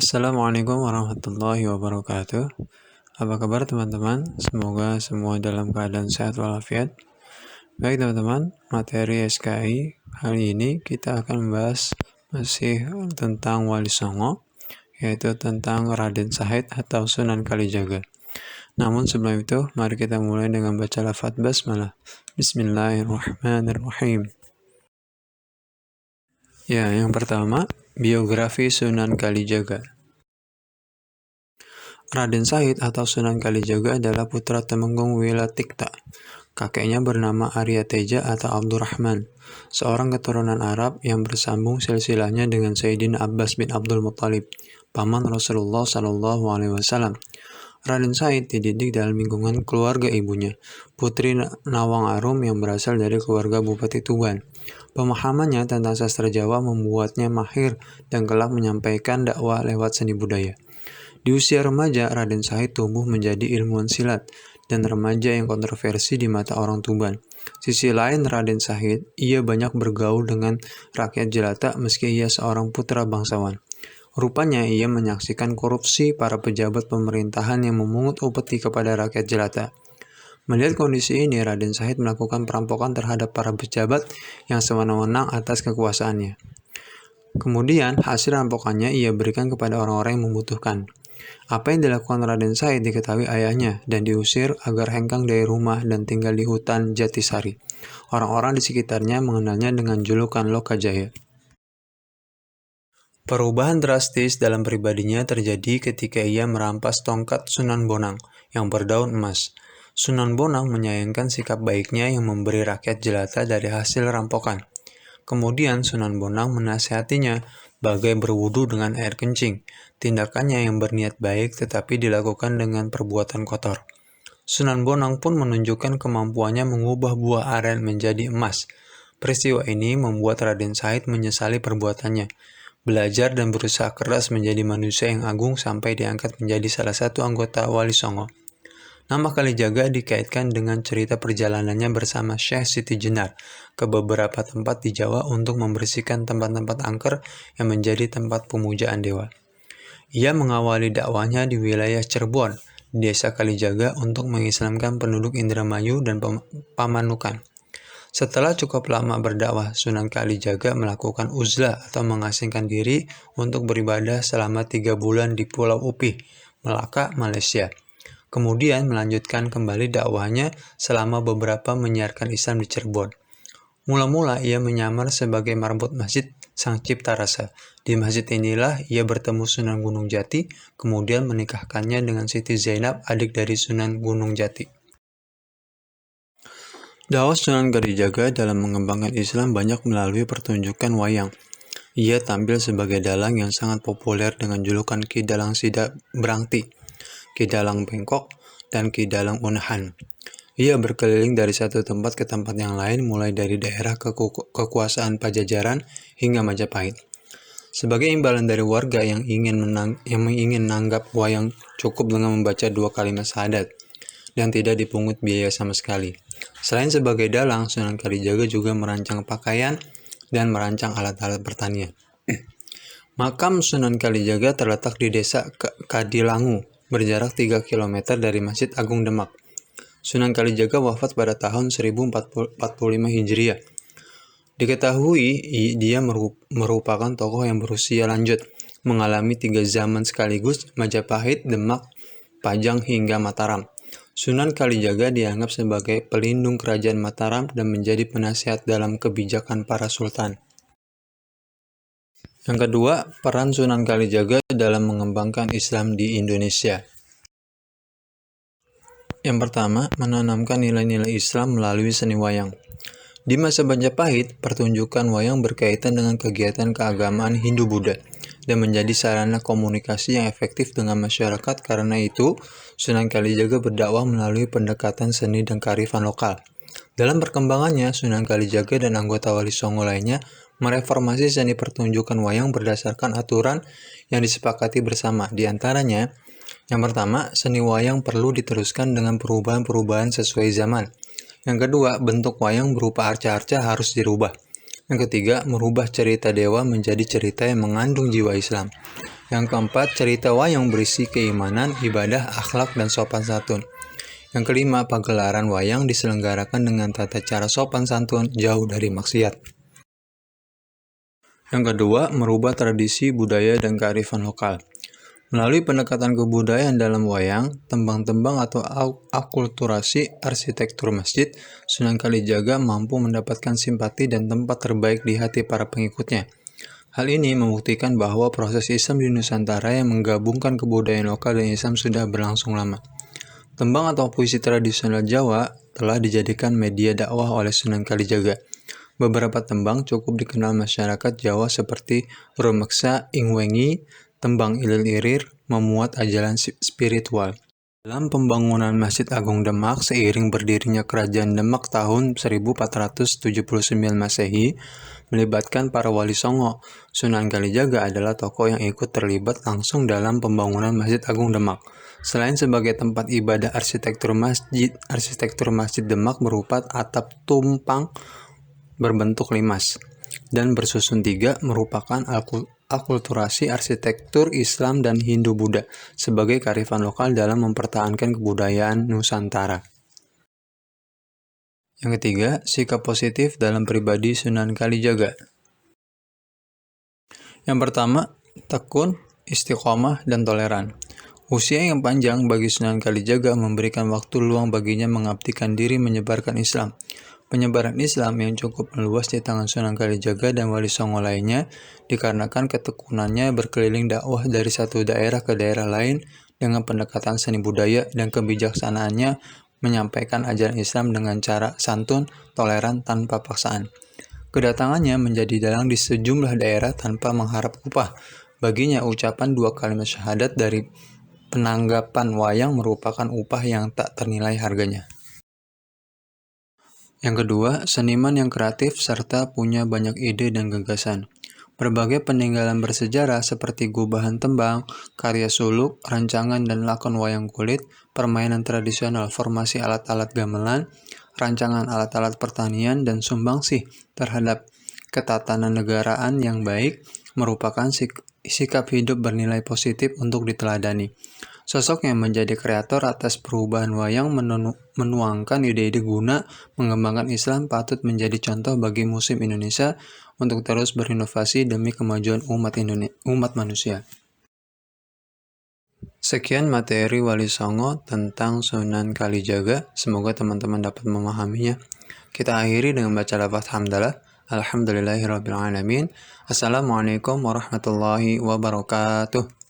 Assalamualaikum warahmatullahi wabarakatuh. Apa kabar teman-teman? Semoga semua dalam keadaan sehat walafiat. Baik teman-teman, materi SKI kali ini kita akan membahas masih tentang Wali Songo, yaitu tentang Raden Said atau Sunan Kalijaga. Namun sebelum itu, mari kita mulai dengan baca lafaz basmalah. Bismillahirrahmanirrahim. Ya, yang pertama, biografi Sunan Kalijaga. Raden Said atau Sunan Kalijaga adalah putra Temenggung Wilatikta. Kakeknya bernama Arya Teja atau Abdurrahman, seorang keturunan Arab yang bersambung silsilahnya dengan Sayyidina Abbas bin Abdul Muttalib, paman Rasulullah Shallallahu Alaihi Wasallam. Raden Said dididik dalam lingkungan keluarga ibunya, Putri Nawang Arum yang berasal dari keluarga Bupati Tuban. Pemahamannya tentang sastra Jawa membuatnya mahir dan kelak menyampaikan dakwah lewat seni budaya. Di usia remaja, Raden Said tumbuh menjadi ilmuwan silat dan remaja yang kontroversi di mata orang Tuban. Sisi lain Raden Said, ia banyak bergaul dengan rakyat jelata meski ia seorang putra bangsawan. Rupanya ia menyaksikan korupsi para pejabat pemerintahan yang memungut upeti kepada rakyat jelata. Melihat kondisi ini, Raden Said melakukan perampokan terhadap para pejabat yang sewenang-wenang atas kekuasaannya. Kemudian, hasil rampokannya ia berikan kepada orang-orang yang membutuhkan. Apa yang dilakukan Raden Said diketahui ayahnya dan diusir agar hengkang dari rumah dan tinggal di hutan Jatisari. Orang-orang di sekitarnya mengenalnya dengan julukan Lokajaya. Perubahan drastis dalam pribadinya terjadi ketika ia merampas tongkat Sunan Bonang yang berdaun emas. Sunan Bonang menyayangkan sikap baiknya yang memberi rakyat jelata dari hasil rampokan. Kemudian Sunan Bonang menasihatinya bagai berwudu dengan air kencing, tindakannya yang berniat baik tetapi dilakukan dengan perbuatan kotor. Sunan Bonang pun menunjukkan kemampuannya mengubah buah aren menjadi emas. Peristiwa ini membuat Raden Said menyesali perbuatannya, belajar dan berusaha keras menjadi manusia yang agung sampai diangkat menjadi salah satu anggota Wali Songo. Nama Kalijaga dikaitkan dengan cerita perjalanannya bersama Syekh Siti Jenar ke beberapa tempat di Jawa untuk membersihkan tempat-tempat angker yang menjadi tempat pemujaan dewa. Ia mengawali dakwahnya di wilayah Cirebon, di desa Kalijaga untuk mengislamkan penduduk Indramayu dan Pamanukan. Setelah cukup lama berdakwah, Sunan Kalijaga melakukan uzlah atau mengasingkan diri untuk beribadah selama 3 bulan di Pulau Upih, Melaka, Malaysia. Kemudian melanjutkan kembali dakwahnya selama beberapa menyiarkan Islam di Cirebon. Mula-mula ia menyamar sebagai marbot masjid Sang Cipta Rasa. Di masjid inilah ia bertemu Sunan Gunung Jati, kemudian menikahkannya dengan Siti Zainab, adik dari Sunan Gunung Jati. Dakwah Sunan Kalijaga dalam mengembangkan Islam banyak melalui pertunjukan wayang. Ia tampil sebagai dalang yang sangat populer dengan julukan Ki Dalang Sidak Brangti, Ki Dalang Bengkok, dan Ki Dalang Unahan. Ia berkeliling dari satu tempat ke tempat yang lain mulai dari daerah kekuasaan Pajajaran hingga Majapahit. Sebagai imbalan dari warga yang ingin nanggap wayang cukup dengan membaca 2 kalimat syahadat dan tidak dipungut biaya sama sekali. Selain sebagai dalang, Sunan Kalijaga juga merancang pakaian dan merancang alat-alat pertanian. Makam Sunan Kalijaga terletak di desa Kadilangu, berjarak 3 km dari Masjid Agung Demak. Sunan Kalijaga wafat pada tahun 1045 Hijriah. Diketahui dia merupakan tokoh yang berusia lanjut, mengalami 3 zaman sekaligus, Majapahit, Demak, Pajang hingga Mataram. Sunan Kalijaga dianggap sebagai pelindung kerajaan Mataram dan menjadi penasihat dalam kebijakan para sultan. Yang kedua, peran Sunan Kalijaga dalam mengembangkan Islam di Indonesia. Yang pertama, menanamkan nilai-nilai Islam melalui seni wayang. Di masa Majapahit, pertunjukan wayang berkaitan dengan kegiatan keagamaan Hindu-Buddha dan menjadi sarana komunikasi yang efektif dengan masyarakat. Karena itu, Sunan Kalijaga berdakwah melalui pendekatan seni dan kearifan lokal. Dalam perkembangannya, Sunan Kalijaga dan anggota Wali Songo lainnya mereformasi seni pertunjukan wayang berdasarkan aturan yang disepakati bersama. Di antaranya, yang pertama, seni wayang perlu diteruskan dengan perubahan-perubahan sesuai zaman. Yang kedua, bentuk wayang berupa arca-arca harus dirubah. Yang ketiga, merubah cerita dewa menjadi cerita yang mengandung jiwa Islam. Yang keempat, cerita wayang berisi keimanan, ibadah, akhlak, dan sopan santun. Yang kelima, pagelaran wayang diselenggarakan dengan tata cara sopan santun, jauh dari maksiat. Yang kedua, merubah tradisi, budaya, dan kearifan lokal. Melalui pendekatan kebudayaan dalam wayang, tembang-tembang atau akulturasi arsitektur masjid, Sunan Kalijaga mampu mendapatkan simpati dan tempat terbaik di hati para pengikutnya. Hal ini membuktikan bahwa proses Islam di Nusantara yang menggabungkan kebudayaan lokal dan Islam sudah berlangsung lama. Tembang atau puisi tradisional Jawa telah dijadikan media dakwah oleh Sunan Kalijaga. Beberapa tembang cukup dikenal masyarakat Jawa seperti Rumeksa Ingwengi, Tembang Ilil Irir, memuat ajaran spiritual. Dalam pembangunan Masjid Agung Demak seiring berdirinya Kerajaan Demak tahun 1479 Masehi, melibatkan para wali songo, Sunan Kalijaga adalah tokoh yang ikut terlibat langsung dalam pembangunan Masjid Agung Demak. Selain sebagai tempat ibadah, arsitektur masjid Demak berupa atap tumpang berbentuk limas dan bersusun tiga merupakan akulturasi arsitektur Islam dan Hindu-Buddha sebagai kearifan lokal dalam mempertahankan kebudayaan Nusantara. Yang ketiga, sikap positif dalam pribadi Sunan Kalijaga. Yang pertama, tekun, istiqomah, dan toleran. Usia yang panjang bagi Sunan Kalijaga memberikan waktu luang baginya mengabdikan diri menyebarkan Islam. Penyebaran Islam yang cukup meluas di tangan Sunan Kalijaga dan wali songo lainnya dikarenakan ketekunannya berkeliling dakwah dari satu daerah ke daerah lain dengan pendekatan seni budaya dan kebijaksanaannya menyampaikan ajaran Islam dengan cara santun, toleran, tanpa paksaan. Kedatangannya menjadi dalang di sejumlah daerah tanpa mengharap upah. Baginya ucapan dua kalimat syahadat dari penanggapan wayang merupakan upah yang tak ternilai harganya. Yang kedua, seniman yang kreatif serta punya banyak ide dan gagasan. Berbagai peninggalan bersejarah seperti gubahan tembang, karya suluk, rancangan dan lakon wayang kulit, permainan tradisional, formasi alat-alat gamelan, rancangan alat-alat pertanian, dan sumbangsih terhadap ketatanan negaraan yang baik merupakan sikap hidup bernilai positif untuk diteladani. Sosok yang menjadi kreator atas perubahan wayang menuangkan ide-ide guna mengembangkan Islam patut menjadi contoh bagi Muslim Indonesia untuk terus berinovasi demi kemajuan umat manusia. Sekian materi Wali Songo tentang Sunan Kalijaga. Semoga teman-teman dapat memahaminya. Kita akhiri dengan baca lafaz hamdalah. Alhamdulillahirrabbilalamin. Assalamualaikum warahmatullahi wabarakatuh.